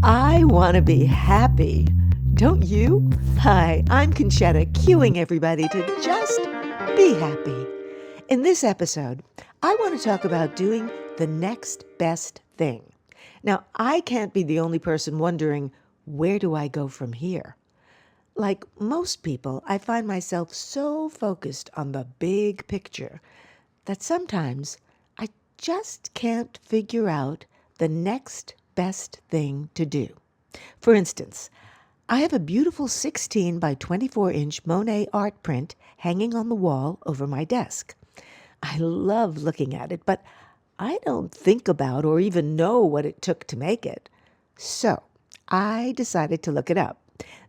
I want to be happy. Don't you? Hi, I'm Conchetta, cueing everybody to just be happy. In this episode, I want to talk about doing the next best thing. Now, I can't be the only person wondering, where do I go from here? Like most people, I find myself so focused on the big picture that sometimes I just can't figure out the next best thing to do. For instance, I have a beautiful 16 by 24-inch Monet art print hanging on the wall over my desk. I love looking at it, but I don't think about or even know what it took to make it. So I decided to look it up.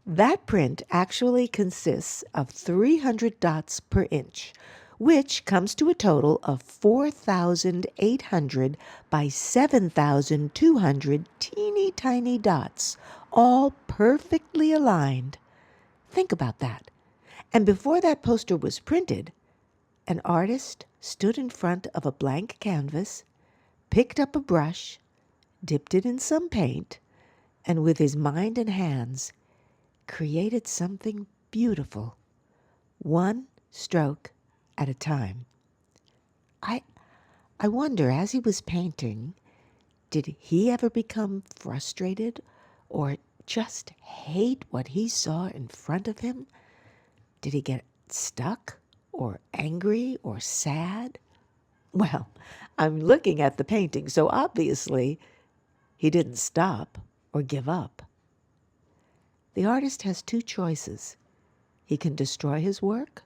That print actually consists of 300 dots per inch, which comes to a total of 4,800 by 7,200 teeny tiny dots, all perfectly aligned. Think about that. And before that poster was printed, an artist stood in front of a blank canvas, picked up a brush, dipped it in some paint, and with his mind and hands, created something beautiful, one stroke at a time. I wonder, as he was painting, did he ever become frustrated or just hate what he saw in front of him? Did he get stuck or angry or sad? Well, I'm looking at the painting, so obviously he didn't stop or give up. The artist has two choices. He can destroy his work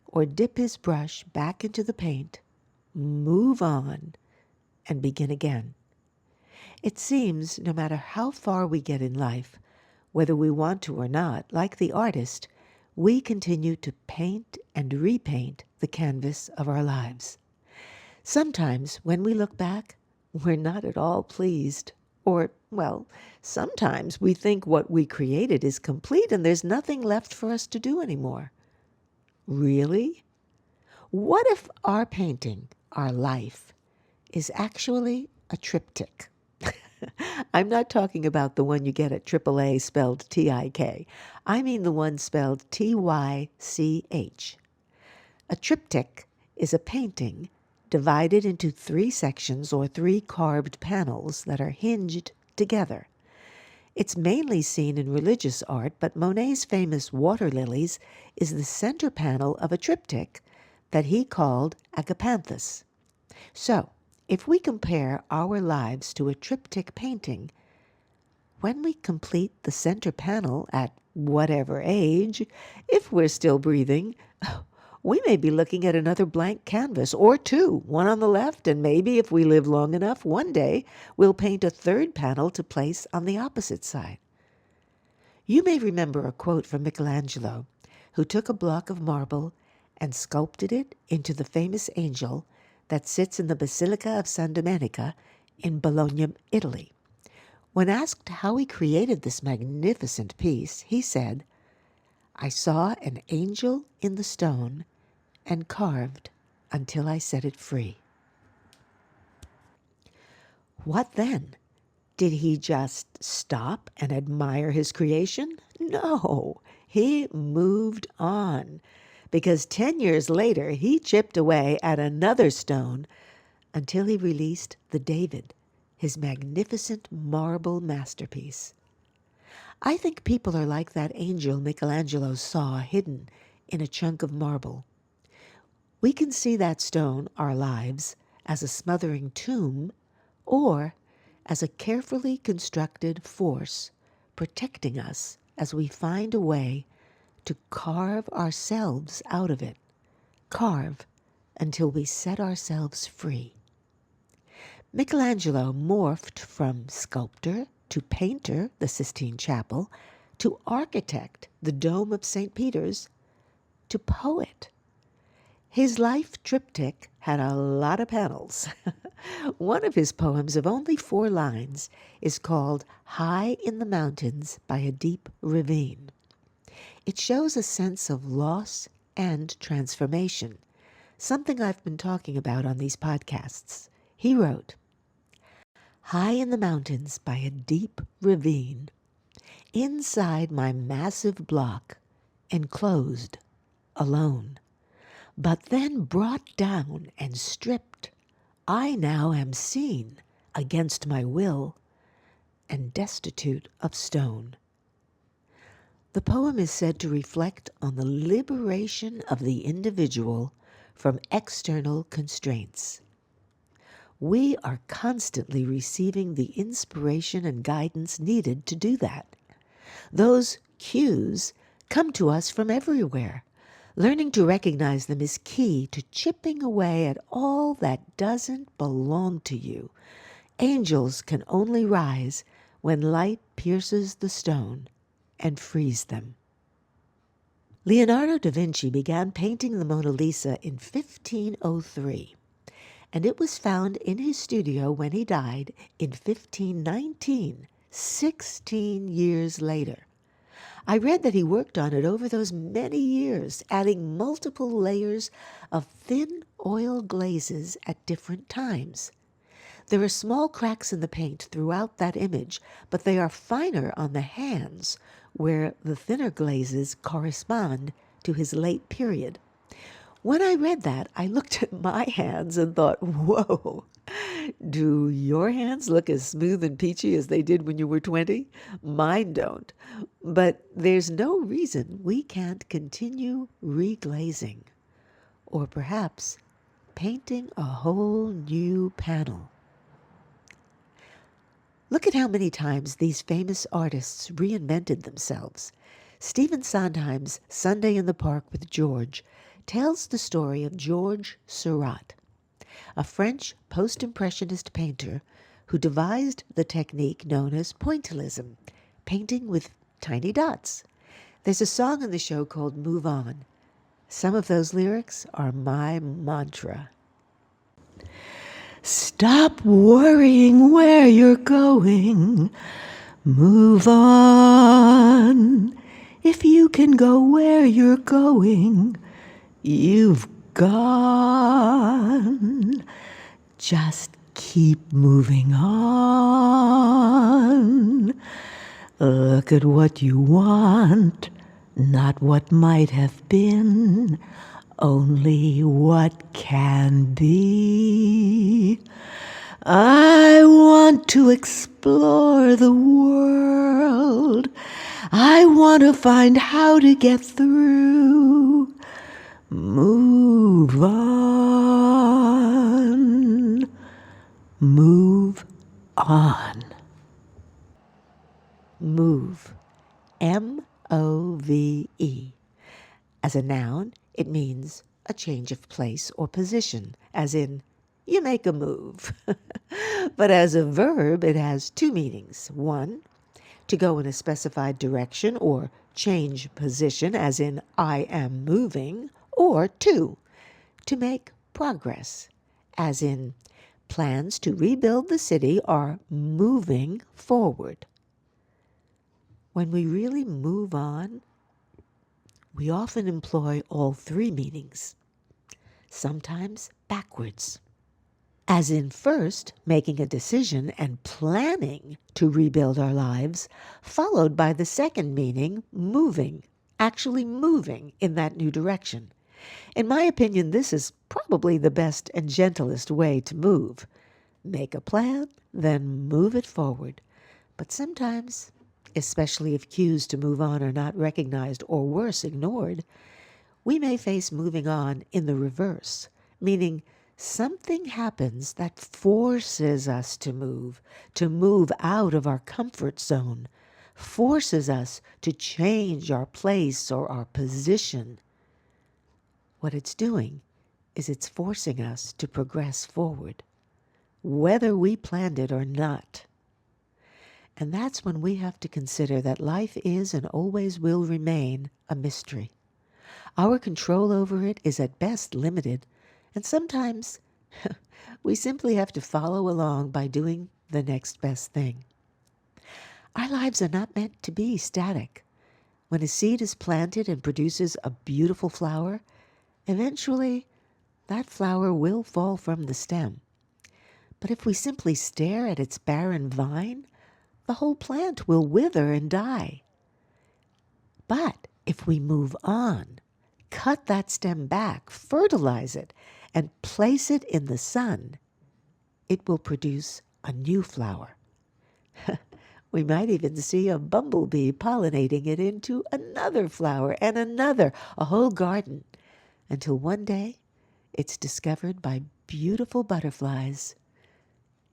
or dip his brush back into the paint, move on, and begin again. It seems no matter how far we get in life, whether we want to or not, like the artist, we continue to paint and repaint the canvas of our lives. Sometimes when we look back, we're not at all pleased. Or, well, sometimes we think what we created is complete and there's nothing left for us to do anymore. Really? What if our painting, our life, is actually a triptych? I'm not talking about the one you get at AAA spelled T-I-K. I mean the one spelled T-Y-C-H. A triptych is a painting divided into three sections or three carved panels that are hinged together. It's mainly seen in religious art, but Monet's famous Water Lilies is the center panel of a triptych that he called agapanthus. So, if we compare our lives to a triptych painting, when we complete the center panel at whatever age, if we're still breathing, we may be looking at another blank canvas, or two, one on the left, and maybe if we live long enough, one day we'll paint a third panel to place on the opposite side. You may remember a quote from Michelangelo, who took a block of marble and sculpted it into the famous angel that sits in the Basilica of San Domenica in Bologna, Italy. When asked how he created this magnificent piece, he said, "I saw an angel in the stone and carved until I set it free." What then? Did he just stop and admire his creation? No, he moved on, because 10 years later he chipped away at another stone until he released the David, his magnificent marble masterpiece. I think people are like that angel Michelangelo saw hidden in a chunk of marble. We can see that stone, our lives, as a smothering tomb or as a carefully constructed force protecting us as we find a way to carve ourselves out of it. Carve until we set ourselves free. Michelangelo morphed from sculptor to painter, the Sistine Chapel, to architect, the Dome of St. Peter's, to poet. His life triptych had a lot of panels. One of his poems of only 4 lines is called High in the Mountains by a Deep Ravine. It shows a sense of loss and transformation, something I've been talking about on these podcasts. He wrote, high in the mountains by a deep ravine, inside my massive block, enclosed, alone, but then brought down and stripped, I now am seen against my will and destitute of stone. The poem is said to reflect on the liberation of the individual from external constraints. We are constantly receiving the inspiration and guidance needed to do that. Those cues come to us from everywhere. Learning to recognize them is key to chipping away at all that doesn't belong to you. Angels can only rise when light pierces the stone and frees them. Leonardo da Vinci began painting the Mona Lisa in 1503, and it was found in his studio when he died in 1519, 16 years later. I read that he worked on it over those many years, adding multiple layers of thin oil glazes at different times. There are small cracks in the paint throughout that image, but they are finer on the hands, where the thinner glazes correspond to his late period. When I read that, I looked at my hands and thought, whoa, do your hands look as smooth and peachy as they did when you were 20? Mine don't. But there's no reason we can't continue reglazing, or perhaps painting a whole new panel. Look at how many times these famous artists reinvented themselves. Stephen Sondheim's Sunday in the Park with George tells the story of Georges Seurat, a French post-impressionist painter who devised the technique known as pointillism, painting with tiny dots. There's a song in the show called Move On. Some of those lyrics are my mantra. Stop worrying where you're going. Move on. If you can go where you're going, you've gone. Just keep moving on. Look at what you want, not what might have been, only what can be. I want to explore the world. I want to find how to get through. Move on. Move on. Move. M-O-V-E. As a noun, it means a change of place or position, as in, you make a move. But as a verb, it has two meanings. One, to go in a specified direction or change position, as in, I am moving. Or two, to make progress, as in, plans to rebuild the city are moving forward. When we really move on, we often employ all three meanings, sometimes backwards. As in, first, making a decision and planning to rebuild our lives, followed by the second meaning, moving, actually moving in that new direction. In my opinion, this is probably the best and gentlest way to move. Make a plan, then move it forward. But sometimes, especially if cues to move on are not recognized or worse, ignored, we may face moving on in the reverse, meaning something happens that forces us to move out of our comfort zone, forces us to change our place or our position. What it's doing is it's forcing us to progress forward, whether we planned it or not. And that's when we have to consider that life is and always will remain a mystery. Our control over it is at best limited, and sometimes we simply have to follow along by doing the next best thing. Our lives are not meant to be static. When a seed is planted and produces a beautiful flower, eventually that flower will fall from the stem. But if we simply stare at its barren vine, the whole plant will wither and die. But if we move on, cut that stem back, fertilize it, and place it in the sun, it will produce a new flower. We might even see a bumblebee pollinating it into another flower and another, a whole garden, until one day it's discovered by beautiful butterflies,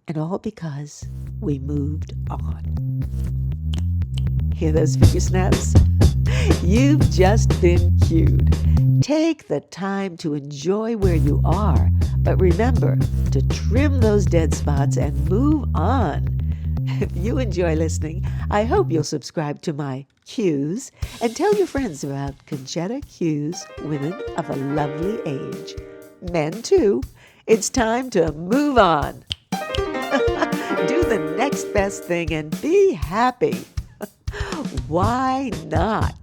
and all because we moved on. Hear those finger snaps? You've just been cued. Take the time to enjoy where you are, but remember to trim those dead spots and move on. If you enjoy listening, I hope you'll subscribe to my Cues and tell your friends about Conchetta Cues, women of a lovely age. Men, too. It's time to move on. Do the next best thing and be happy. Why not?